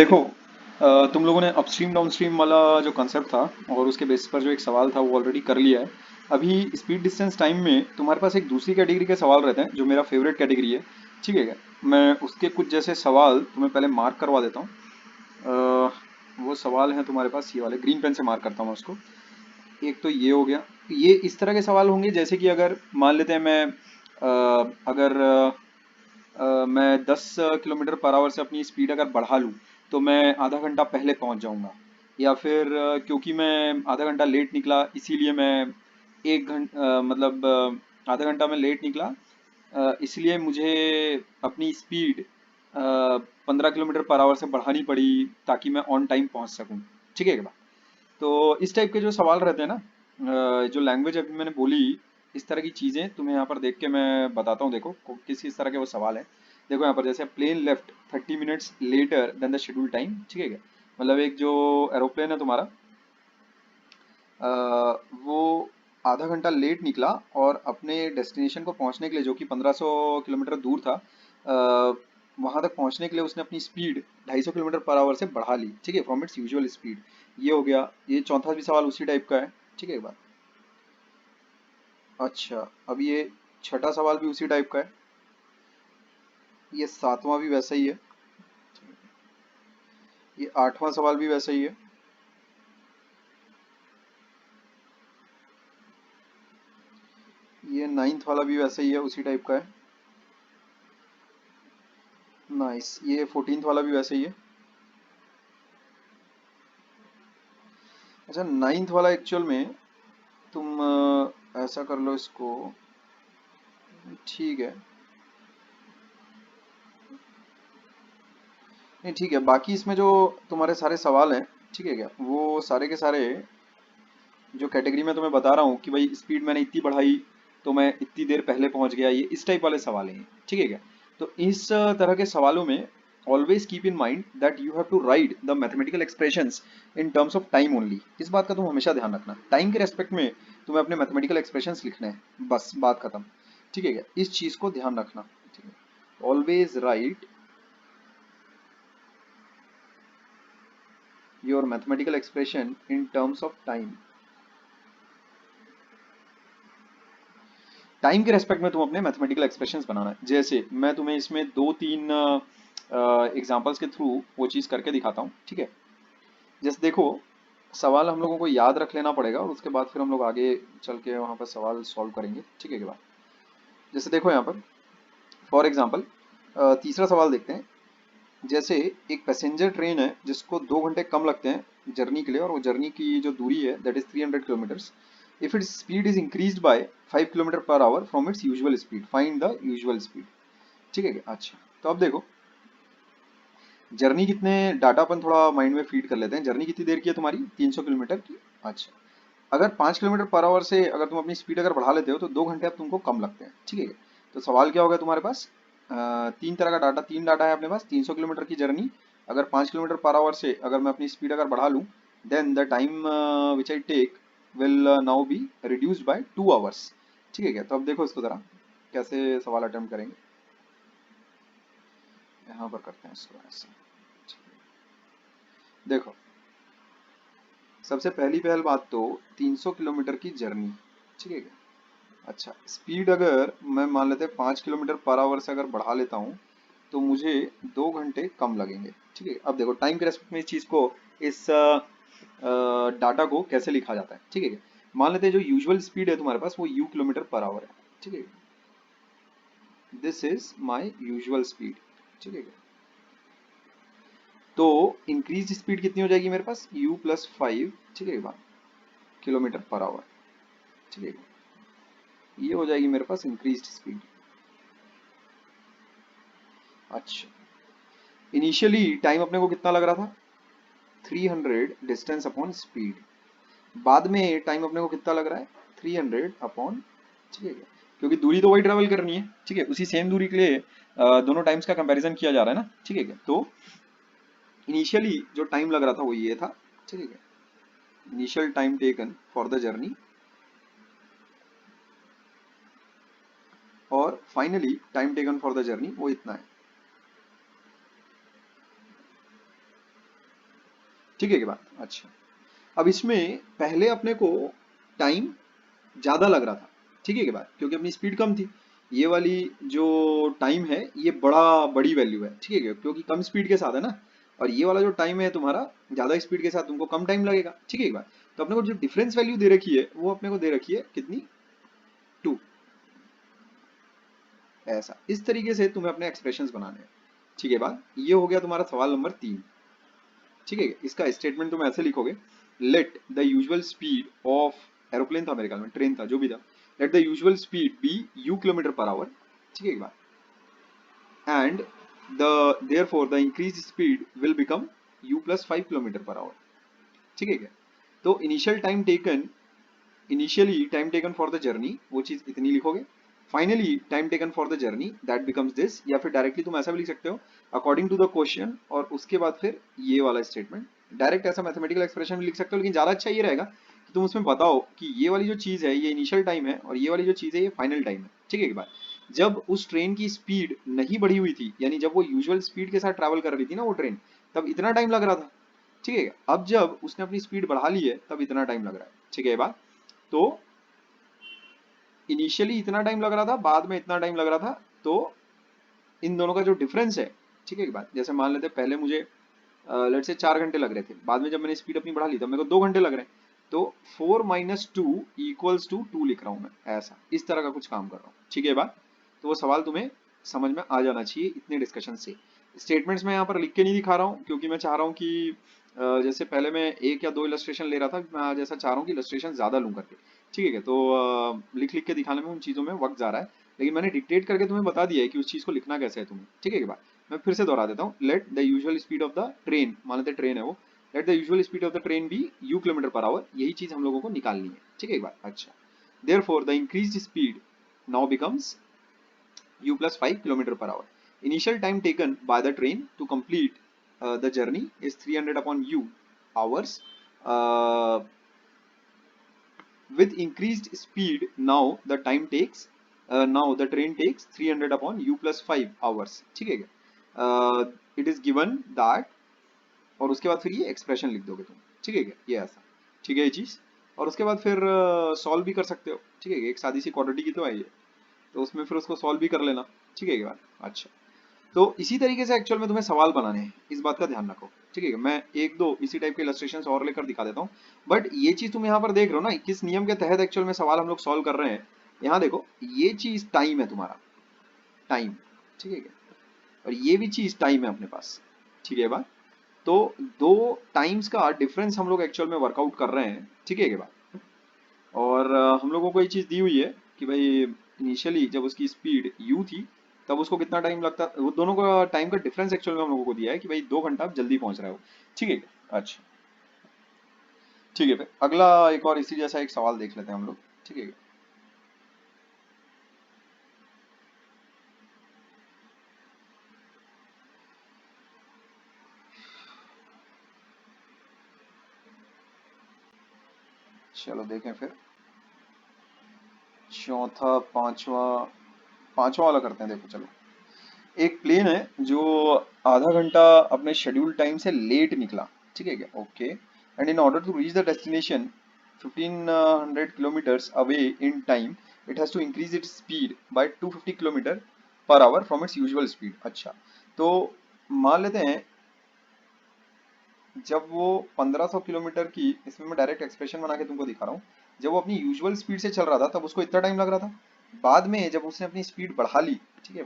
देखो, तुम लोगों ने अपस्ट्रीम डाउनस्ट्रीम वाला जो कंसेप्ट था और उसके बेसिस पर जो एक सवाल था वो ऑलरेडी कर लिया है। अभी स्पीड डिस्टेंस टाइम में तुम्हारे पास एक दूसरी कैटेगरी के सवाल रहते हैं जो मेरा फेवरेट कैटेगरी है। ठीक है क्या? मैं उसके कुछ जैसे सवाल तुम्हें पहले मार्क करवा देता हूँ। वो सवाल हैं तुम्हारे पास, ये वाले ग्रीन पेन से मार्क करता हूँ उसको। एक तो ये हो गया। ये इस तरह के सवाल होंगे जैसे कि अगर मान लेते हैं मैं अगर मैं 10 किलोमीटर पर आवर से अपनी स्पीड अगर बढ़ा लूँ तो मैं आधा घंटा पहले पहुँच जाऊँगा। या फिर क्योंकि मैं आधा घंटा लेट निकला इसीलिए मैं एक घंटा मतलब आधा घंटा मैं लेट निकला, इसलिए मुझे अपनी स्पीड 15 किलोमीटर पर आवर से बढ़ानी पड़ी ताकि मैं ऑन टाइम पहुँच सकूँ। ठीक है क्या? तो इस टाइप के जो सवाल रहते हैं ना, जो लैंग्वेज अभी मैंने बोली, इस तरह की चीजें तुम्हें यहाँ पर देख के मैं बताता हूँ। देखो किस किस तरह के वो सवाल है। देखो यहाँ पर जैसे plane left 30 minutes later than the schedule time. ठीक है क्या? मतलब एक जो एरोप्लेन है तुम्हारा, वो आधा घंटा लेट निकला और अपने डेस्टिनेशन को पहुंचने के लिए जो कि 1500 किलोमीटर दूर था, वहां तक पहुंचने के लिए उसने अपनी स्पीड 250 किलोमीटर पर आवर से बढ़ा ली। ठीक है, फ्रॉम इट्स यूजुअल स्पीड। ये हो गया। ये चौथा भी सवाल उसी टाइप का है। ठीक है एक बात। अच्छा, अब ये छठा सवाल भी उसी टाइप का है। ये सातवां भी वैसा ही है। ये आठवां सवाल भी वैसा ही है। ये नाइन्थ वाला भी वैसा ही है, उसी टाइप का है। नाइस, ये 14th वाला भी वैसा ही है। अच्छा, नाइन्थ वाला एक्चुअल में तुम ऐसा कर लो इसको। ठीक है। नहीं ठीक है, बाकी इसमें जो तुम्हारे सारे सवाल हैं, ठीक है क्या, वो सारे के सारे जो कैटेगरी में तुम्हें बता रहा हूँ कि भाई स्पीड मैंने इतनी बढ़ाई तो मैं इतनी देर पहले पहुंच गया, ये इस टाइप वाले सवाल हैं। ठीक है क्या? तो इस तरह के सवालों में always keep in mind that you have to write the mathematical expressions in terms of time only. इस बात का तुम हमेशा ध्यान रखना, टाइम के रेस्पेक्ट में तुम्हें अपने मैथमेटिकल एक्सप्रेशंस लिखने हैं, बस बात खत्म। ठीक है क्या? इस चीज को ध्यान रखना। ठीक है, always right your mathematical expression in terms of time. Time के रेस्पेक्ट में तुम अपने मैथमेटिकल एक्सप्रेशंस बनाना है। जैसे मैं तुम्हें इसमें दो तीन एग्जांपल्स के थ्रू वो चीज़ करके दिखाता हूँ। ठीक है? जैसे देखो, सवाल हम लोगों को याद रख लेना पड़ेगा और उसके बाद फिर हम लोग आगे चल के वहाँ पर सवाल सॉल्व करेंगे। ठीक है के बाद जैसे देखो यहाँ पर फॉर एग्जाम्पल तीसरा सवाल देखते हैं। जैसे एक पैसेंजर ट्रेन है जिसको 2 घंटे कम लगते हैं जर्नी के लिए, और वो जर्नी की जो दूरी है that is 300 kilometres. If its speed is increase by 5 kilometre per hour from its usual speed, find the usual speed. ठीक है क्या? अच्छा, तो अब देखो जर्नी कितने डाटा अपन थोड़ा माइंड में फीड कर लेते हैं। जर्नी कितनी देर की है तुम्हारी? 300 किलोमीटर की। अच्छा, अगर 5 किलोमीटर पर आवर से अगर तुम अपनी स्पीड अगर बढ़ा लेते हो तो 2 घंटे अब तुमको कम लगते हैं। ठीक है, तो सवाल क्या होगा तुम्हारे पास? तीन तरह का डाटा, तीन डाटा है अपने पास। 300 किलोमीटर की जर्नी, अगर 5 किलोमीटर पर आवर से अगर मैं अपनी स्पीड अगर बढ़ा लूँ, then the time which I take will now be reduced by 2 hours. ठीक है क्या? तो अब देखो इसको जरा कैसे सवाल अटेम्प्ट करेंगे। यहाँ पर करते हैं इसको ऐसे। देखो, सबसे पहली पहल बात तो 300 किलोमीटर की जर्नी। ठीक है क्या? अच्छा, स्पीड अगर मैं मान लेते हैं 5 किलोमीटर पर आवर से अगर बढ़ा लेता हूँ तो मुझे 2 घंटे कम लगेंगे। ठीक है, अब देखो टाइम के रेस्पेक्ट में इस चीज़ को, इस डाटा को कैसे लिखा जाता है। ठीक है, मान लेते हैं जो यूजुअल स्पीड है तुम्हारे पास वो यू किलोमीटर पर आवर है। ठीक है, this is my usual speed. ठीक है, तो इंक्रीज स्पीड कितनी हो जाएगी मेरे पास? You plus 5। ठीक है, किलोमीटर पर आवर। ठीक है, ये हो जाएगी मेरे पास इंक्रीज्ड स्पीड। अच्छा, इनिशियली टाइम अपने को कितना लग रहा था? 300 डिस्टेंस अपॉन स्पीड। बाद में टाइम अपने को कितना लग रहा है? 300 अपॉन। ठीक है, क्योंकि दूरी तो वही ट्रेवल करनी है। ठीक है, उसी सेम दूरी के लिए दोनों टाइम्स का कंपैरिजन किया जा रहा है ना। ठीक है, तो इनिशियली जो टाइम लग रहा था वो ये था। ठीक है, initial time taken for the journey, और finally time taken for the journey वो इतना है। ठीक है क्या बात? अच्छा, अब इसमें पहले अपने को टाइम ज्यादा लग रहा था, ठीक है क्या बात, क्योंकि अपनी स्पीड कम थी। ये वाली जो टाइम है ये बड़ी वैल्यू है, ठीक है क्या, क्योंकि कम स्पीड के साथ है ना। और ये वाला जो टाइम है तुम्हारा ज्यादा स्पीड के साथ, तुमको कम टाइम लगेगा, ठीक है क्या बात। तो अपने को जो डिफरेंस वैल्यू दे रखी है वो अपने को दे रखी है कितनी, 2। ऐसा इस तरीके से तुम्हें अपने एक्सप्रेशंस बनाने हैं, ठीक है बात। ये हो गया तुम्हारा सवाल नंबर 3, ठीक है। इसका स्टेटमेंट तुम ऐसे लिखोगे, let the usual speed of, aeroplane था मेरे ख्याल में, ट्रेन था, जो भी था, let the usual speed be u kilometre per hour, ठीक है बात, and the therefore the increase speed will become u plus 5 kilometre per hour, ठीक है क्या। तो initially time taken for the journey, वो चीज इतनी लिखोगे। Finally time taken for the journey that becomes this, या फिर डायरेक्टली तुम ऐसा भी लिख सकते हो, अकॉर्डिंग टू द क्वेश्चन, और उसके बाद फिर ये वाला स्टेटमेंट। डायरेक्ट ऐसा मैथमेटिकल एक्सप्रेशन भी लिख सकते हो, लेकिन ज्यादा अच्छा ये रहेगा कि तुम उसमें बताओ कि ये वाली जो चीज है ये इनिशियल टाइम है, और ये वाली जो चीज है ये फाइनल टाइम है, ठीक है। एक बार जब उस ट्रेन की स्पीड नहीं बढ़ी हुई थी, यानी जब वो यूजुअल स्पीड के साथ ट्रैवल कर रही थी ना वो ट्रेन, तब इतना टाइम लग रहा था, ठीक है। अब जब उसने अपनी स्पीड बढ़ा ली है तब इतना टाइम लग रहा है, ठीक है ये बात। तो इनिशियली इतना टाइम लग रहा था, बाद में इतना टाइम लग रहा था, तो इन दोनों का जो डिफरेंस है, ठीक है, एक बात, जैसे मान लेते पहले मुझे लेट से 4 घंटे लग रहे थे, बाद में जब मैंने स्पीड अपनी बढ़ा ली तब मेरे को 2 घंटे लग रहे हैं, तो 4 - 2 = 2 लिख रहा हूं मैं, ऐसा इस तरह का कुछ काम कर रहा हूँ, ठीक है बात। तो वो सवाल तुम्हें समझ में आ जाना चाहिए इतने डिस्कशन से। स्टेटमेंट्स मैं यहाँ पर लिख के नहीं दिखा रहा हूँ, क्योंकि मैं चाह रहा हूँ कि जैसे पहले मैं 1 या 2 इलस्ट्रेशन ले रहा था, मैं आज ऐसा चाह रहा हूँ कि इलस्ट्रेशन ज्यादा लूँ करके, ठीक है। तो लिख लिख के दिखाने में उन चीजों में वक्त जा रहा है, लेकिन मैंने डिक्टेट करके तुम्हें बता दिया है कि उस चीज को लिखना कैसे है तुम्हें, ठीक है। बात मैं फिर से दोहरा देता हूँ, let the usual speed of the train, मान लेते ट्रेन है वो, let the usual speed of the train be u kilometre per hour, यही चीज हम लोगों को निकालनी है, ठीक है एक बार। अच्छा, therefore the increased speed now becomes u plus 5 kilometer per hour. Initial time taken by the train to complete the journey is 300 upon u hours. Uh, with increased speed, now the train takes 300 upon u plus 5 hours. ठीक है क्या? It is given that, और उसके बाद फिर ये expression लिख दोगे तुम, ठीक है क्या, ये ऐसा, ठीक है ये चीज। और उसके बाद फिर सॉल्व भी कर सकते हो, ठीक है, एक सादी सी क्वाड्रेटिक की तो है ये, तो उसमें फिर उसको सॉल्व भी कर लेना, ठीक है क्या। अच्छा, तो इसी तरीके से एक्चुअल में तुम्हें सवाल बनाने हैं, इस बात का ध्यान रखो, ठीक है। मैं 1 2 इसी टाइप के इलस्ट्रेशन और लेकर दिखा देता हूँ, बट ये चीज तुम यहाँ पर देख रहे हो ना, किस नियम के तहत एक्चुअल में सवाल हम लोग सॉल्व कर रहे हैं। यहाँ देखो, ये चीज टाइम है तुम्हारा, टाइम, ठीक है क्या, और ये भी चीज टाइम है अपने पास, ठीक है बात। तो दो टाइम्स का डिफरेंस हम लोग एक्चुअल में वर्कआउट कर रहे हैं, ठीक है बात। और हम लोगों को ये चीज दी हुई है कि भाई इनिशियली जब उसकी स्पीड u थी तब उसको कितना टाइम लगता, वो दोनों का टाइम का डिफरेंस एक्चुअल में हम लोगों को दिया है कि भाई 2 घंटा आप जल्दी पहुंच रहे हो, ठीक है। अच्छा, ठीक है, फिर अगला एक और इसी जैसा एक सवाल देख लेते हैं हम लोग, ठीक है। चलो देखें फिर, चौथा पांचवा, पांचवा वाला करते हैं। देखो चलो, एक प्लेन है जो आधा घंटा अपने शेड्यूल टाइम से लेट निकला, ठीक है क्या, okay, and in order to reach the destination 1500 kilometres away in time, it has to increase its speed by 250 kilometre per hour from its usual speed. अच्छा, तो मान लेते हैं जब वो 1500 किलोमीटर की, इसमें मैं डायरेक्ट एक्सप्रेशन बना के तुमको दिखा रहा हूँ, जब वो अपनी यूजुअल स्पीड से चल रहा था तब उसको इतना टाइम लग रहा था। बाद में जब उसने अपनी स्पीड बढ़ा ली, ठीक है,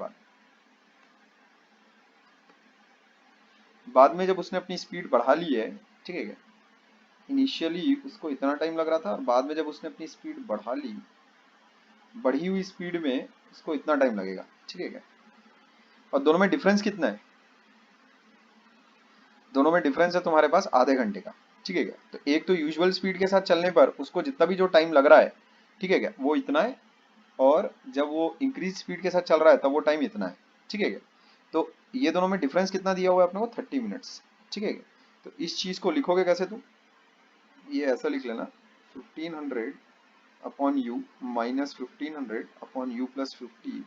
बाद में जब उसने अपनी स्पीड बढ़ा ली है, ठीक है क्या, इनिशियली उसको इतना टाइम लग रहा था, बाद में जब उसने अपनी स्पीड बढ़ा ली, बढ़ी हुई स्पीड में उसको इतना टाइम लगेगा, ठीक है क्या। और दोनों में डिफरेंस कितना है, दोनों में डिफरेंस है तुम्हारे पास आधे घंटे का, ठीक है क्या। तो एक तो यूजुअल स्पीड के साथ चलने पर उसको जितना भी जो टाइम लग रहा है, ठीक है क्या, वो इतना है, और जब वो इंक्रीज स्पीड के साथ चल रहा है तब वो टाइम इतना है, ठीक है क्या। तो ये दोनों में डिफरेंस कितना दिया हुआ है अपने को, 30 मिनट्स, ठीक है क्या। तो इस चीज को लिखोगे कैसे तुम, ये ऐसा लिख लेना, 1500 upon u minus 1500 upon u plus 50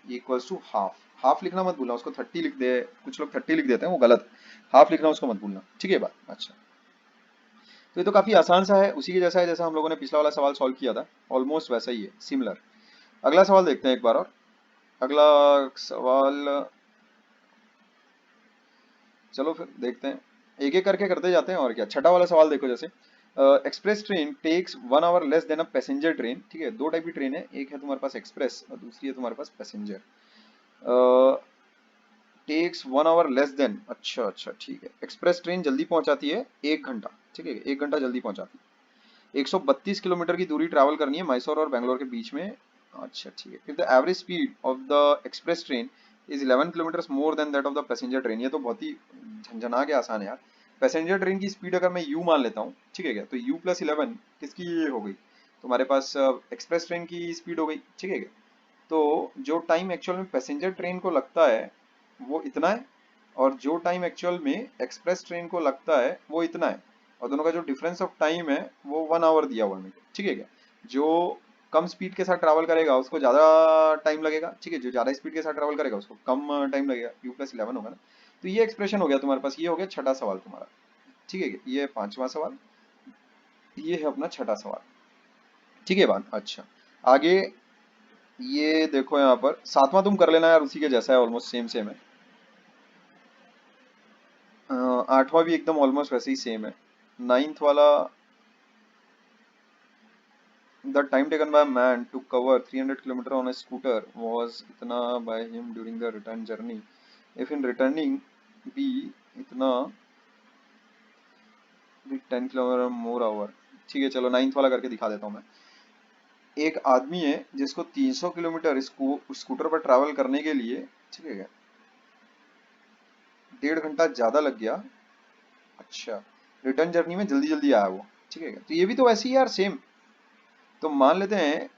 equals to half. Half लिखना मत भूलना, उसको 30 लिख दे, कुछ लोग 30 लिख देते हैं, वो गलत, हाफ लिखना उसको मत भूलना, ठीक है बात। अच्छा, तो ये तो काफी आसान सा है, उसी के जैसा है जैसा हम लोगों ने पिछला वाला सवाल सॉल्व किया था, ऑलमोस्ट वैसा ही है, सिमिलर। अगला सवाल देखते हैं एक बार और। अगला सवाल, चलो फिर देखते हैं, एक एक करके करते जाते हैं और क्या। छठा वाला सवाल देखो, जैसे express train takes 1 hour less than a passenger train. ठीक है, दो टाइप की ट्रेन है, एक है तुम्हारे पास एक्सप्रेस और दूसरी है तुम्हारे पास passenger. Takes 1 hour less than, अच्छा अच्छा ठीक है, एक्सप्रेस ट्रेन जल्दी पहुंचाती है 1 घंटा, ठीक है 1 घंटा जल्दी पहुंचाती है। 132 किलोमीटर की दूरी ट्रैवल करनी है मैसूर और बेंगलोर के बीच में। अच्छा ठीक है, if the average speed of the express train is 11 kilometre more than that of the passenger train. ये तो बहुत ही झंझना के आसान है यार। पैसेंजर ट्रेन की स्पीड अगर मैं यू मान लेता हूँ, ठीक है क्या, तो यू प्लस 11 किसकी ये हो गई, तुम्हारे पास एक्सप्रेस ट्रेन की स्पीड हो गई, ठीक है क्या। तो जो टाइम एक्चुअल में पैसेंजर ट्रेन को लगता है वो इतना है, और जो टाइम एक्चुअल में एक्सप्रेस ट्रेन को लगता है वो इतना है, और दोनों का जो डिफरेंस ऑफ टाइम है वो 1 आवर दिया हुआ है मेरे को, ठीक है क्या। जो कम स्पीड के साथ ट्रैवल करेगा उसको ज्यादा टाइम लगेगा, ठीक है, जो ज्यादा स्पीड के साथ ट्रैवल करेगा उसको कम टाइम लगेगा, यू प्लस 11 होगा ना। तो ये एक्सप्रेशन हो गया तुम्हारे पास, ये हो गया छठा सवाल तुम्हारा, ठीक है, ये पांचवा सवाल, ये है अपना छठा सवाल, ठीक है बात। अच्छा, आगे ये देखो यहाँ पर सातवां तुम कर लेना यार, उसी के जैसा है, ऑलमोस्ट सेम सेम है। आठवां भी एकदम ऑलमोस्ट वैसे ही सेम है। नाइन्थ वाला, the time taken by man to cover 300 kilometre on a scooter was इतना by him during the return journey, if in returning be इतना भी 10 किलोमीटर मोर आवर। ठीक है, चलो नाइन्थ वाला करके दिखा देता हूँ मैं। एक आदमी है जिसको 300 किलोमीटर स्कूटर पर ट्रैवल करने के लिए, ठीक है, 1.5 घंटा ज्यादा लग गया। अच्छा, रिटर्न जर्नी में जल्दी जल्दी आया वो, ठीक है, तो ये भी तो वैसे ही यार सेम। तो मान लेते हैं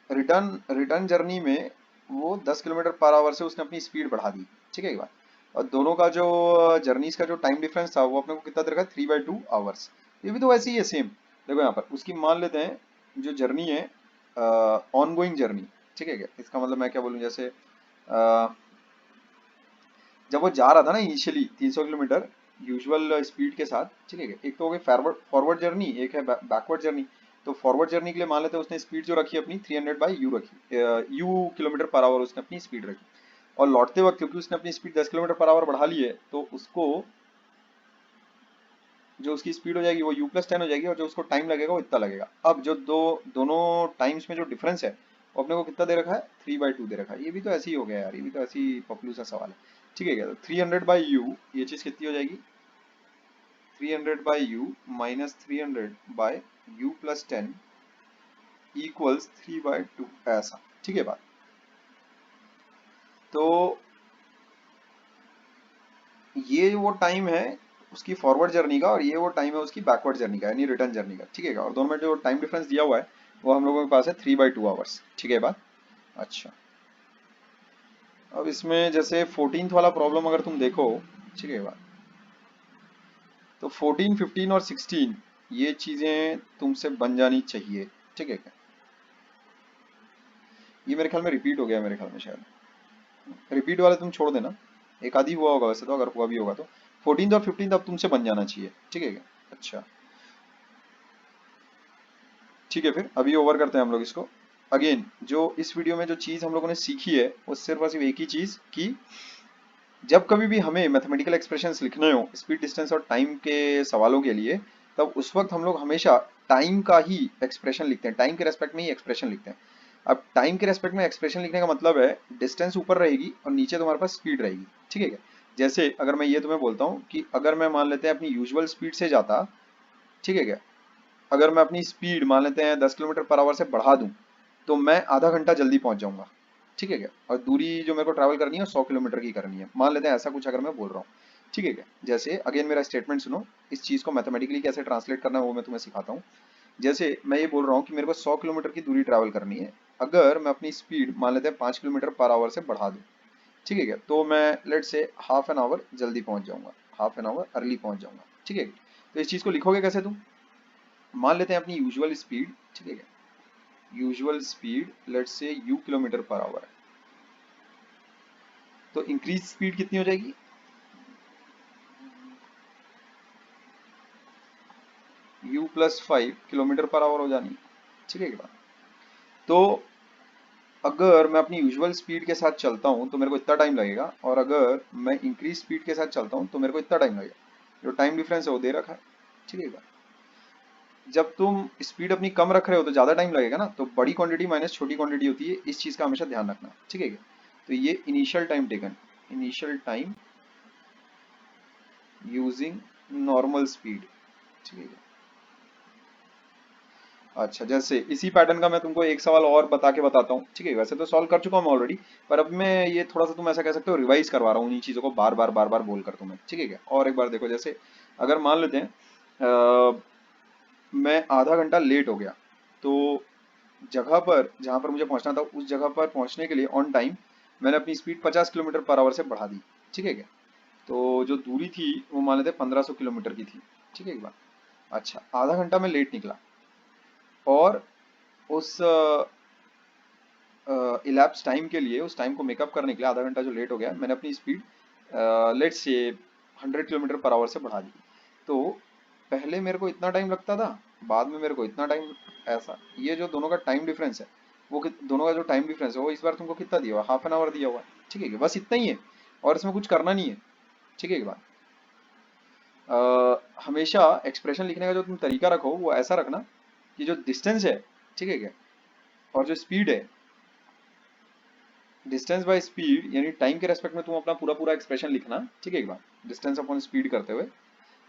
रिटर्न रिटर्न जर्नी में वो 10 किलोमीटर पर आवर से उसने अपनी स्पीड बढ़ा दी, ठीक है एक बार। और दोनों का जो जर्नीज का जो टाइम डिफरेंस था वो अपने को कितना दे रखा है, 3/2 आवर्स। ये भी तो वैसे ही है सेम। देखो यहाँ पर उसकी मान लेते हैं जो जर्नी है, ऑन गोइंग जर्नी, ठीक है क्या, इसका मतलब मैं क्या बोलूँ, जैसे जब वो जा रहा था ना इनिशियली 300 किलोमीटर यूजुअल स्पीड के साथ, ठीक है, एक तो हो गई फॉरवर्ड फॉरवर्ड जर्नी, एक है बैकवर्ड जर्नी। तो फॉरवर्ड जर्नी के लिए मान लेते हैं उसने स्पीड जो रखी अपनी 300/u रखी, यू किलोमीटर पर आवर उसने अपनी स्पीड रखी। और लौटते वक्त क्योंकि उसने अपनी स्पीड 10 किलोमीटर पर आवर बढ़ा ली है, तो उसको जो उसकी स्पीड हो जाएगी वो u+10 हो जाएगी, और जो उसको टाइम लगेगा वो इतना लगेगा। अब जो दोनों टाइम्स में जो डिफरेंस है वो अपने को कितना दे रखा है, 3/2 दे रखा है। ये भी तो ऐसे ही हो गया यार, ये भी तो ऐसी पपलू सा सवाल है, ठीक है क्या। तो 300/u, ये चीज कितनी हो जाएगी, 300/u माइनस 300/u+10 इक्वल्स 3/2, ऐसा, ठीक है बात। तो ये वो टाइम है उसकी फॉरवर्ड जर्नी का, और ये वो टाइम है उसकी बैकवर्ड जर्नी का, यानी रिटर्न जर्नी का, ठीक है। और दोनों में जो टाइम डिफरेंस दिया हुआ है वो हम लोगों के पास है 3/2 आवर्स, ठीक है बात। अच्छा, अब इसमें जैसे 14th वाला प्रॉब्लम अगर तुम देखो, ठीक है बात, तो 14, 15 और 16 ये चीजें तुमसे बन जानी चाहिए, ठीक है क्या। ये मेरे ख्याल में रिपीट हो गया, मेरे ख्याल में शायद रिपीट वाले तुम छोड़ देना, एक आधी हुआ होगा वैसे तो, अगर हुआ भी होगा तो 14th और 15th अब तुमसे बन जाना चाहिए, ठीक है क्या। अच्छा ठीक है, फिर अभी ओवर करते हैं हम लोग इसको। अगेन जो इस वीडियो में जो चीज हम लोगों ने सीखी है वो सिर्फ और सिर्फ एक ही चीज कि जब कभी भी हमें मैथमेटिकल एक्सप्रेशंस लिखने हो स्पीड डिस्टेंस और टाइम के सवालों के लिए, तब उस वक्त हम लोग हमेशा टाइम का ही एक्सप्रेशन लिखते हैं, टाइम के रेस्पेक्ट में ही एक्सप्रेशन लिखते हैं। अब टाइम के रेस्पेक्ट में एक्सप्रेशन लिखने का मतलब है डिस्टेंस ऊपर रहेगी और नीचे तुम्हारे पास स्पीड रहेगी, ठीक है क्या। जैसे अगर मैं ये तुम्हें बोलता हूँ कि अगर मैं मान लेते हैं अपनी यूजुअल स्पीड से जाता, ठीक है क्या, अगर मैं अपनी स्पीड मान लेते हैं 10 किलोमीटर पर आवर से बढ़ा दूं, तो मैं आधा घंटा जल्दी पहुंच जाऊंगा, ठीक है क्या। और दूरी जो मेरे को ट्रैवल करनी है 100 किलोमीटर की करनी है, मान लेते हैं ऐसा कुछ अगर मैं बोल रहा हूँ, ठीक है क्या। जैसे अगेन मेरा स्टेटमेंट सुनो, इस चीज को मैथमेटिकली कैसे ट्रांसलेट करना है वो मैं तुम्हें सिखाता हूँ। जैसे मैं ये बोल रहा हूँ कि मेरे को 100 किलोमीटर की दूरी ट्रैवल करनी है, अगर मैं अपनी स्पीड मान लेते हैं 5 किलोमीटर पर आवर से बढ़ा दूँ, ठीक है क्या, तो मैं लेट से हाफ एन आवर जल्दी पहुंच जाऊंगा, हाफ एन आवर अर्ली पहुंच जाऊंगा, ठीक है। तो इस चीज को लिखोगे कैसे तुम, मान लेते हैं अपनी यूजुअल स्पीड, ठीक है, usual speed let's say you kilometre per our है, तो इंक्रीज स्पीड कितनी हो जाएगी, u+5 km/h हो जानी, ठीक है क्या? तो अगर मैं अपनी यूजुअल स्पीड के साथ चलता हूँ तो मेरे को इतना टाइम लगेगा, और अगर मैं इंक्रीज स्पीड के साथ चलता हूँ तो मेरे को इतना टाइम लगेगा। जो टाइम डिफरेंस है वो दे रखा है, ठीक है क्या? जब तुम स्पीड अपनी कम रख रहे हो तो ज़्यादा टाइम लगेगा ना, तो बड़ी क्वांटिटी माइनस छोटी क्वांटिटी होती है, इस चीज़ का हमेशा ध्यान रखना, ठीक है क्या? तो ये initial time taken, initial time using normal speed, ठीक है। अच्छा, जैसे इसी पैटर्न का मैं तुमको एक सवाल और बता के बताता हूँ, ठीक है। वैसे तो सॉल्व कर चुका हूँ मैं ऑलरेडी, पर अब मैं ये थोड़ा सा तुम ऐसा कह सकते हो रिवाइज करवा रहा हूँ, इन चीज़ों को बार बार बोल कर तुम्हें, ठीक है क्या? और एक बार देखो, जैसे अगर मान लेते हैं मैं आधा घंटा लेट हो गया, तो जगह पर जहाँ पर मुझे पहुँचना था उस जगह पर पहुँचने के लिए ऑन टाइम मैंने अपनी स्पीड 50 km/h से बढ़ा दी, ठीक है क्या? तो जो दूरी थी वो मान लेते 1500 किलोमीटर की थी, ठीक है एक बार। अच्छा, आधा घंटा में लेट निकला, और उस इलैप्स टाइम के लिए, उस टाइम को मेकअप करने के लिए, आधा घंटा जो लेट हो गया, मैंने अपनी स्पीड लेट्स से 100 km/h से बढ़ा दी। तो पहले मेरे को इतना टाइम लगता था, बाद में मेरे को इतना टाइम, ऐसा ये जो दोनों का टाइम डिफरेंस है, वो दोनों का जो टाइम डिफरेंस है वो इस बार तुमको कितना दिया हुआ, ½ दिया हुआ है, ठीक है क्या? बस इतना ही है, और इसमें कुछ करना नहीं है, ठीक है एक बात। हमेशा एक्सप्रेशन लिखने का जो तुम तरीका रखो वो ऐसा रखना कि जो डिस्टेंस है, ठीक है क्या, और जो स्पीड है, डिस्टेंस बाय स्पीड यानी टाइम के रेस्पेक्ट में तुम अपना पूरा पूरा एक्सप्रेशन लिखना, ठीक है एक बार, डिस्टेंस अपॉन स्पीड करते हुए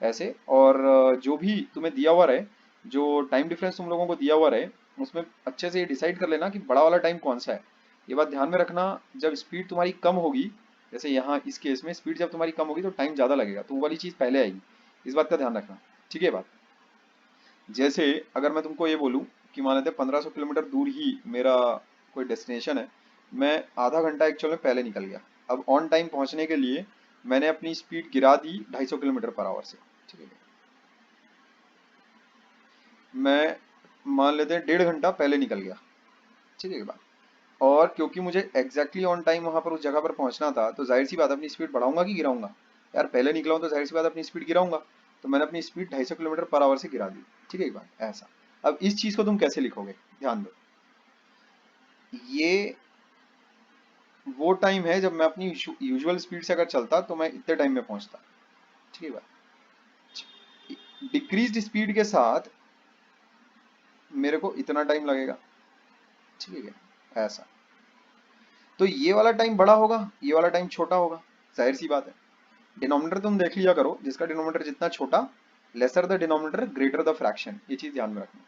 ऐसे। और जो भी तुम्हें दिया हुआ रहे, जो टाइम डिफरेंस तुम लोगों को दिया हुआ रहे, उसमें अच्छे से ये डिसाइड कर लेना कि बड़ा वाला टाइम कौन सा है। ये बात ध्यान में रखना, जब स्पीड तुम्हारी कम होगी, जैसे यहाँ इस केस में स्पीड जब तुम्हारी कम होगी तो टाइम ज़्यादा लगेगा, तो वो वाली चीज़ पहले आएगी, इस बात का ध्यान रखना, ठीक है बात। जैसे अगर मैं तुमको ये बोलूँ कि मान लेते 1500 किलोमीटर दूर ही मेरा कोई डेस्टिनेशन है, मैं आधा घंटा एक्चुअल में पहले निकल गया, अब ऑन टाइम पहुंचने के लिए मैंने अपनी स्पीड गिरा दी 250 km/h से, ठीक है। मैं मान लेते हैं 1.5 घंटा पहले निकल गया, ठीक है बात। और क्योंकि मुझे एग्जैक्टली ऑन टाइम वहां पर उस जगह पर पहुंचना था, तो जाहिर सी बात अपनी स्पीड बढ़ाऊंगा कि गिराऊंगा? यार पहले निकला हूं तो जाहिर सी बात अपनी स्पीड गिराऊंगा, तो मैंने अपनी स्पीड 250 km/h से गिरा दी, ठीक है एक बात ऐसा। अब इस चीज को तुम कैसे लिखोगे, ध्यान दो, ये वो टाइम है जब मैं अपनी यूजुअल स्पीड से अगर चलता तो मैं इतने टाइम में पहुंचता, ठीक है बात। डिक्रीज्ड स्पीड के साथ मेरे को इतना टाइम लगेगा, ठीक है क्या? ऐसा। तो ये वाला टाइम बड़ा होगा, ये वाला टाइम छोटा होगा, जाहिर सी बात है। डिनोमिनेटर तुम देख लिया करो, जिसका डिनोमिनेटर जितना छोटा, lesser the denominator greater the fraction, ये चीज ध्यान में रखना,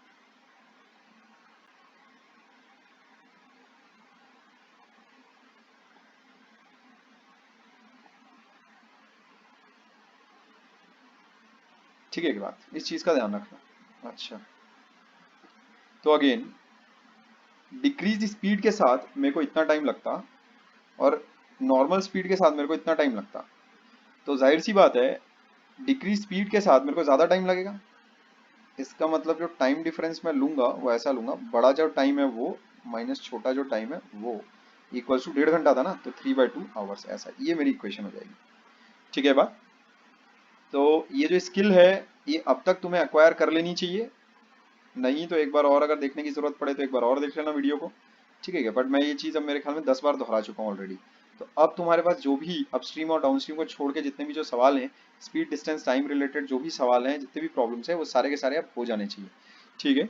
ठीक है की बात, इस चीज का ध्यान रखना। अच्छा, तो अगेन डिक्रीज स्पीड के साथ मेरे को इतना टाइम लगता, और नॉर्मल स्पीड के साथ मेरे को इतना टाइम लगता, तो जाहिर सी बात है डिक्रीज स्पीड के साथ मेरे को ज्यादा टाइम लगेगा। इसका मतलब जो टाइम डिफरेंस मैं लूंगा वो ऐसा लूंगा, बड़ा जो टाइम है वो माइनस छोटा जो टाइम है वो इक्वल्स टू 1.5 घंटा था ना, तो 3/2 आवर्स, ऐसा ये मेरी इक्वेशन हो जाएगी, ठीक है बात। तो ये जो स्किल है ये अब तक तुम्हें अक्वायर कर लेनी चाहिए, नहीं तो एक बार और अगर देखने की जरूरत पड़े तो एक बार और देख लेना वीडियो को, ठीक है क्या? बट मैं ये चीज़ अब मेरे ख्याल में 10 बार दोहरा चुका हूँ ऑलरेडी। तो अब तुम्हारे पास जो भी अपस्ट्रीम और डाउनस्ट्रीम को छोड़ के जितने भी जो सवाल हैं, स्पीड डिस्टेंस टाइम रिलेटेड जो भी सवाल हैं, जितने भी प्रॉब्लम्स हैं, वो सारे के सारे अब हो जाने चाहिए, ठीक है।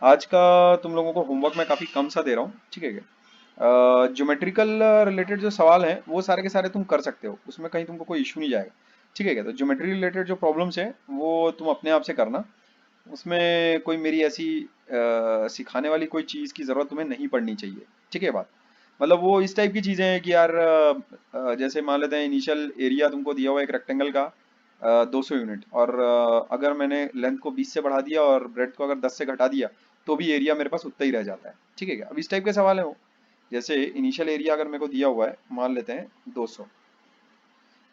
आज का तुम लोगों को होमवर्क मैं काफ़ी कम सा दे रहा हूँ, ठीक है क्या? ज्योमेट्रिकल रिलेटेड जो सवाल हैं वो सारे के सारे तुम कर सकते हो, उसमें कहीं तुमको कोई इशू नहीं जाएगा, ठीक है क्या? तो ज्योमेट्री रिलेटेड जो प्रॉब्लम्स हैं वो तुम अपने आप से करना, उसमें कोई मेरी ऐसी सिखाने वाली कोई चीज़ की ज़रूरत तुम्हें नहीं पड़नी चाहिए, ठीक है बात। मतलब वो इस टाइप की चीज़ें हैं कि यार जैसे मान लेते हैं इनिशियल एरिया तुमको दिया हुआ है एक रेक्टेंगल का 200 यूनिट, और अगर मैंने लेंथ को 20 से बढ़ा दिया और ब्रेड्थ को अगर 10 से घटा दिया तो भी एरिया मेरे पास उतना ही रह जाता है, ठीक है क्या? अब इस टाइप के सवाल है वो, जैसे इनिशियल एरिया अगर मेरे को दिया हुआ है मान लेते हैं 200,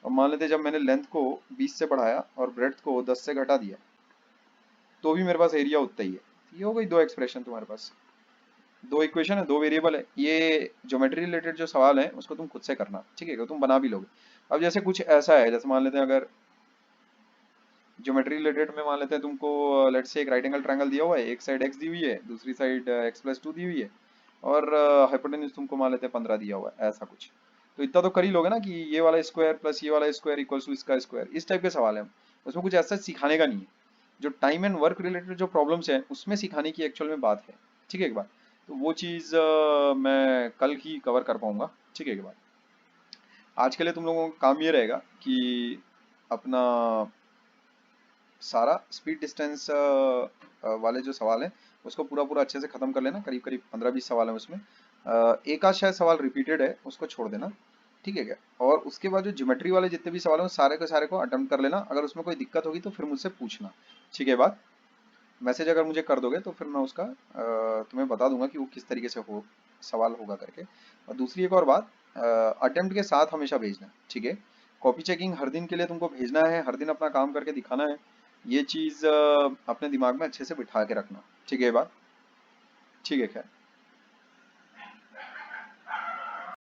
और मान लेते हैं जब मैंने लेंथ को 20 से बढ़ाया और ब्रेड्थ को 10 से घटा दिया तो भी मेरे पास एरिया उतना ही है। ये हो गई दो एक्सप्रेशन तुम्हारे पास, दो इक्वेशन है, दो वेरिएबल है। ये ज्योमेट्री रिलेटेड जो सवाल है उसको तुम खुद से करना, ठीक है? तुम बना भी लोगे। अब जैसे कुछ ऐसा है, जैसे मान लेते हैं अगर ज्योमेट्री रिलेटेड में मान लेते हैं तुमको, लेट्स से एक राइट एंगल ट्रायंगल दिया हुआ है, एक साइड x दी हुई है, दूसरी साइड x+2 दी हुई है, और हाइपोटेन्यूज तुमको मान लेते हैं 15 दिया हुआ है, ऐसा कुछ। तो इतना तो कर ही लोगे ना कि ये वाला स्क्वायर प्लस ये वाला स्क्वायर इक्वल्स टू इसका स्क्वायर, इस टाइप के सवाल है। उसमें कुछ ऐसा सिखाने का नहीं है। जो टाइम एंड वर्क रिलेटेड जो प्रॉब्लम्स हैं उसमें सिखाने की एक्चुअल में बात है। ठीक है एक बार। तो वो चीज़ मैं कल ही कवर कर पाऊंगा। ठीक है एक बार। आज के लिए तुम लोगों का काम ये रहेगा कि अपना सारा स्पीड डिस्टेंस वाले जो सवाल हैं उसको पूरा पूरा अच्छे से खत्म कर लेना। करीब करीब 15-20 सवाल है उसमें। एक आध शायद सवाल रिपीटेड है, उसको छोड़ देना। ठीक है क्या? और उसके बाद जो ज्योमेट्री वाले जितने भी सवाल हैं वो सारे के सारे को अटेम्प्ट कर लेना। अगर उसमें कोई दिक्कत होगी तो फिर मुझसे पूछना। ठीक है बात। मैसेज अगर मुझे कर दोगे तो फिर मैं उसका तुम्हें बता दूंगा कि वो किस तरीके से हो सवाल होगा करके। और दूसरी एक और बात, अटेम्प्ट के साथ हमेशा भेजना। ठीक है। कॉपी चेकिंग हर दिन के लिए तुमको भेजना है, हर दिन अपना काम करके दिखाना है। ये चीज़ अपने दिमाग में अच्छे से बिठा के रखना। ठीक है ये बात। ठीक है खैर।